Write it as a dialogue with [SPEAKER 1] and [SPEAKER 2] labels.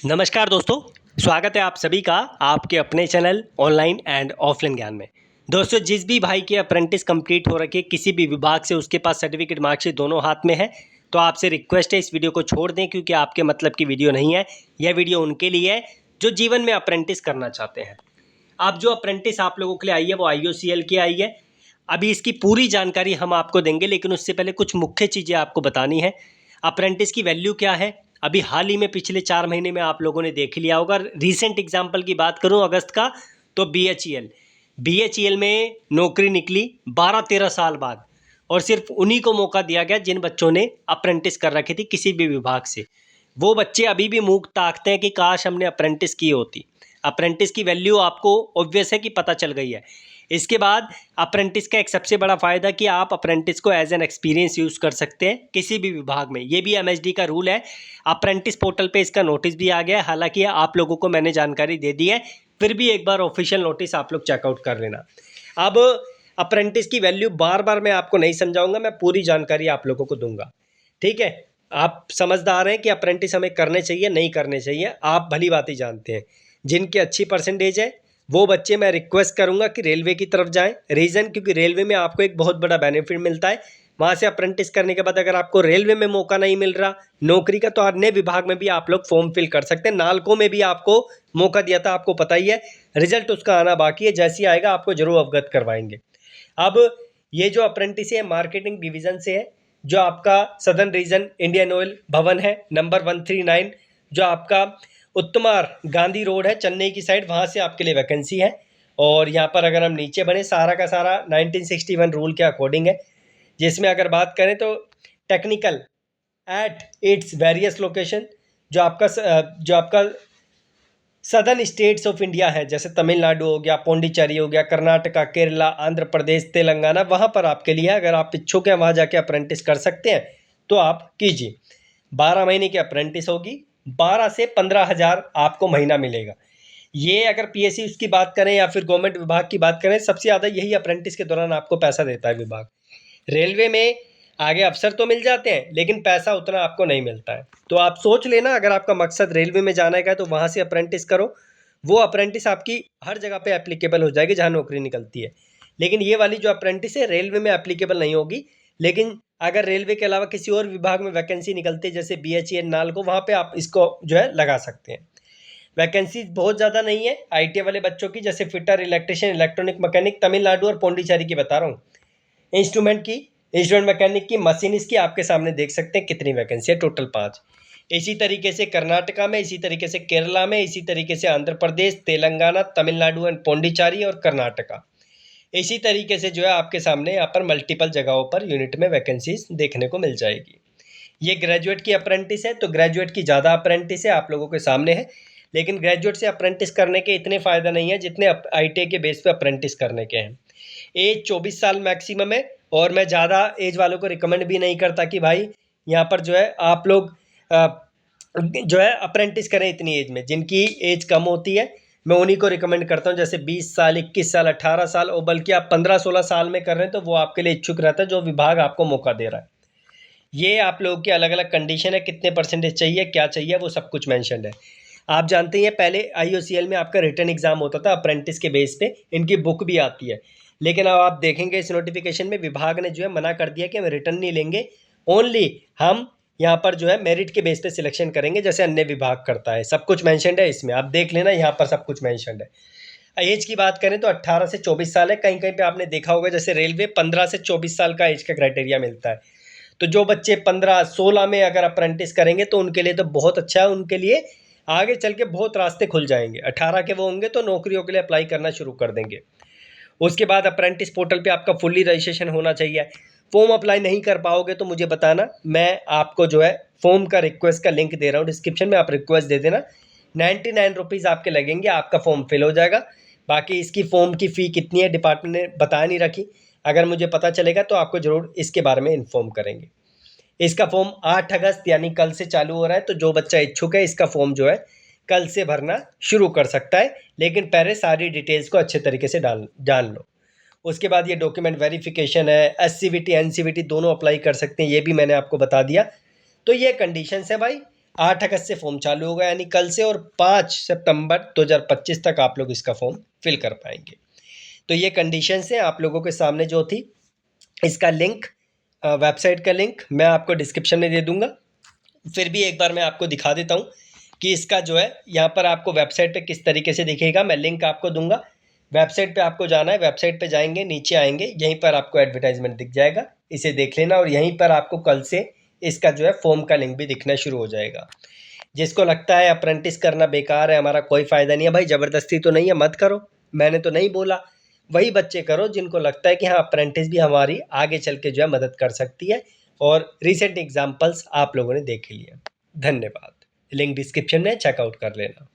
[SPEAKER 1] नमस्कार दोस्तों, स्वागत है आप सभी का आपके अपने चैनल ऑनलाइन एंड ऑफलाइन ज्ञान में। दोस्तों, जिस भी भाई के अप्रेंटिस कंप्लीट हो रखे किसी भी विभाग से, उसके पास सर्टिफिकेट मार्कशीट दोनों हाथ में है, तो आपसे रिक्वेस्ट है इस वीडियो को छोड़ दें, क्योंकि आपके मतलब की वीडियो नहीं है। यह वीडियो उनके लिए है जो जीवन में अप्रेंटिस करना चाहते हैं। अब जो अप्रेंटिस आप लोगों के लिए आई है वो IOCL की आई है। अभी इसकी पूरी जानकारी हम आपको देंगे, लेकिन उससे पहले कुछ मुख्य चीज़ें आपको बतानी है। अप्रेंटिस की वैल्यू क्या है, अभी हाल ही में पिछले 4 महीने में आप लोगों ने देख लिया होगा। रीसेंट एग्जाम्पल की बात करूं अगस्त का, तो BHEL में नौकरी निकली 12-13 साल बाद, और सिर्फ उन्हीं को मौका दिया गया जिन बच्चों ने अप्रेंटिस कर रखी थी किसी भी विभाग से। वो बच्चे अभी भी मुंह ताकते हैं कि काश हमने अप्रेंटिस की होती। अप्रेंटिस की वैल्यू आपको ऑब्वियस है कि पता चल गई है। इसके बाद अप्रेंटिस का एक सबसे बड़ा फ़ायदा कि आप अप्रेंटिस को एज एन एक्सपीरियंस यूज़ कर सकते हैं किसी भी विभाग में। ये भी MHD का रूल है। अप्रेंटिस पोर्टल पे इसका नोटिस भी आ गया है, हालांकि आप लोगों को मैंने जानकारी दे दी है, फिर भी एक बार ऑफिशियल नोटिस आप लोग चेकआउट कर लेना। अब अप्रेंटिस की वैल्यू बार बार मैं आपको नहीं समझाऊंगा, मैं पूरी जानकारी आप लोगों को दूंगा। ठीक है, आप समझदार हैं कि अप्रेंटिस हमें करने चाहिए नहीं करने चाहिए, आप भली बात ही जानते हैं। जिनकी अच्छी परसेंटेज है वो बच्चे मैं रिक्वेस्ट करूंगा कि रेलवे की तरफ जाएं। रीज़न, क्योंकि रेलवे में आपको एक बहुत बड़ा बेनिफिट मिलता है। वहाँ से अप्रेंटिस करने के बाद अगर आपको रेलवे में मौका नहीं मिल रहा नौकरी का, तो अन्य विभाग में भी आप लोग फॉर्म फिल कर सकते हैं। नालको में भी आपको मौका दिया था, आपको पता ही है। रिजल्ट उसका आना बाकी है, जैसे ही आएगा आपको जरूर अवगत करवाएंगे। अब ये जो अप्रेंटिस है मार्केटिंग डिवीज़न से है, जो आपका सदर्न रीजन इंडियन ऑयल भवन है नंबर 139, जो आपका उत्तमार गांधी रोड है चेन्नई की साइड, वहाँ से आपके लिए वैकेंसी है। और यहाँ पर अगर हम नीचे बने, सारा का सारा 1961 रूल के अकॉर्डिंग है, जिसमें अगर बात करें तो technical at its various location, जो आपका सदर्न स्टेट्स ऑफ इंडिया है, जैसे तमिलनाडु हो गया, पौंडीचेरी हो गया, कर्नाटका, केरला, आंध्र प्रदेश, तेलंगाना, वहाँ पर आपके लिए अगर आप इच्छुक हैं वहाँ जाके अप्रेंटिस कर सकते हैं, तो आप कीजिए। 12 महीने की अप्रेंटिस होगी, 12 से 15,000 आपको महीना मिलेगा। ये अगर PSC उसकी बात करें या फिर गवर्नमेंट विभाग की बात करें, सबसे ज़्यादा यही अप्रेंटिस के दौरान आपको पैसा देता है विभाग। रेलवे में आगे अफसर तो मिल जाते हैं, लेकिन पैसा उतना आपको नहीं मिलता है। तो आप सोच लेना, अगर आपका मकसद रेलवे में जाने का है तो वहाँ से अप्रेंटिस करो। वो अप्रेंटिस आपकी हर जगह पे एप्लीकेबल हो जाएगी जहाँ नौकरी निकलती है। लेकिन ये वाली जो अप्रेंटिस है रेलवे में एप्लीकेबल नहीं होगी। लेकिन अगर रेलवे के अलावा किसी और विभाग में वैकेंसी निकलती है, जैसे BHEL नालको, वहाँ पे आप इसको जो है लगा सकते हैं। वैकेंसी बहुत ज़्यादा नहीं है ITA वाले बच्चों की, जैसे fitter, electrician, electronic mechanic, Tamil Nadu और पौंडीचेरी की बता रहा हूँ। इंस्ट्रूमेंट मैकेनिक की, मशीनिस्ट की आपके सामने देख सकते हैं कितनी वैकेंसी है, टोटल 5। इसी तरीके से कर्नाटका में, इसी तरीके से केरला में, इसी तरीके से आंध्र प्रदेश, तेलंगाना, तमिलनाडु एंड पौंडीचेरी और कर्नाटका। इसी तरीके से जो है आपके सामने यहाँ पर मल्टीपल जगहों पर यूनिट में वैकेंसीज देखने को मिल जाएगी। ये ग्रेजुएट की अप्रेंटिस है, तो ग्रेजुएट की ज़्यादा अप्रेंटिस है आप लोगों के सामने है। लेकिन ग्रेजुएट से अप्रेंटिस करने के इतने फ़ायदा नहीं है जितने ITA के बेस पे अप्रेंटिस करने के हैं। एज 24 साल मैक्सिमम है, और मैं ज़्यादा एज वालों को रिकमेंड भी नहीं करता कि भाई यहाँ पर जो है आप लोग जो है अप्रेंटिस करें इतनी एज में। जिनकी एज कम होती है मैं उन्हीं को रिकमेंड करता हूँ, जैसे 20 साल, 21 साल, 18 साल, और बल्कि आप 15-16 साल में कर रहे हैं तो वो आपके लिए इच्छुक रहता है जो विभाग आपको मौका दे रहा है। ये आप लोगों की अलग अलग कंडीशन है, कितने परसेंटेज चाहिए, क्या चाहिए, वो सब कुछ मेंशन्ड है। आप जानते हैं पहले IOCL में आपका रिटन एग्जाम होता था अप्रेंटिस के बेस पे, इनकी बुक भी आती है। लेकिन अब आप देखेंगे इस नोटिफिकेशन में विभाग ने जो है मना कर दिया कि हम रिटर्न नहीं लेंगे, ओनली हम यहाँ पर जो है मेरिट के बेस पे सिलेक्शन करेंगे, जैसे अन्य विभाग करता है। सब कुछ मेंशन्ड है इसमें, आप देख लेना, यहाँ पर सब कुछ मेंशन्ड है। एज की बात करें तो 18 से 24 साल है। कहीं कहीं पे आपने देखा होगा जैसे रेलवे 15 से 24 साल का एज का क्राइटेरिया मिलता है। तो जो बच्चे 15-16 में अगर अप्रेंटिस करेंगे तो उनके लिए तो बहुत अच्छा है, उनके लिए आगे चल के बहुत रास्ते खुल जाएंगे। 18 के वो होंगे तो नौकरियों के लिए अप्लाई करना शुरू कर देंगे। उसके बाद अप्रेंटिस पोर्टल पे आपका फुल्ली रजिस्ट्रेशन होना चाहिए। फॉर्म अप्लाई नहीं कर पाओगे तो मुझे बताना, मैं आपको जो है फॉर्म का रिक्वेस्ट का लिंक दे रहा हूँ डिस्क्रिप्शन में, आप रिक्वेस्ट दे देना। 99 रुपीज़ आपके लगेंगे, आपका फॉर्म फिल हो जाएगा। बाकी इसकी फॉर्म की फ़ी कितनी है डिपार्टमेंट ने बता नहीं रखी, अगर मुझे पता चलेगा तो आपको ज़रूर इसके बारे में इन्फॉर्म करेंगे। इसका फॉर्म 8 अगस्त यानी कल से चालू हो रहा है, तो जो बच्चा इच्छुक है इसका फॉर्म जो है कल से भरना शुरू कर सकता है। लेकिन पहले सारी डिटेल्स को अच्छे तरीके से जान लो। उसके बाद ये डॉक्यूमेंट वेरिफिकेशन है, SCVT NCVT दोनों अप्लाई कर सकते हैं, ये भी मैंने आपको बता दिया। तो ये कंडीशंस है भाई। 8 अगस्त से फॉर्म चालू होगा, यानी कल से, और 5 सितंबर 2025 तक आप लोग इसका फॉर्म फिल कर पाएंगे। तो ये कंडीशंस हैं आप लोगों के सामने जो थी। इसका लिंक, वेबसाइट का लिंक मैं आपको डिस्क्रिप्शन में दे दूंगा। फिर भी एक बार मैं आपको दिखा देता हूँ कि इसका जो है यहाँ पर आपको वेबसाइट पे किस तरीके से दिखेगा। मैं लिंक आपको दूंगा, वेबसाइट पे आपको जाना है, वेबसाइट पे जाएंगे, नीचे आएंगे, यहीं पर आपको एडवर्टाइजमेंट दिख जाएगा, इसे देख लेना। और यहीं पर आपको कल से इसका जो है फॉर्म का लिंक भी दिखना शुरू हो जाएगा। जिसको लगता है अप्रेंटिस करना बेकार है, हमारा कोई फ़ायदा नहीं है, भाई ज़बरदस्ती तो नहीं है, मत करो, मैंने तो नहीं बोला। वही बच्चे करो जिनको लगता है कि हाँ अप्रेंटिस भी हमारी आगे चल के जो है मदद कर सकती है, और रिसेंट एग्जाम्पल्स आप लोगों ने देख लिए। धन्यवाद। लिंक डिस्क्रिप्शन में चेकआउट कर लेना।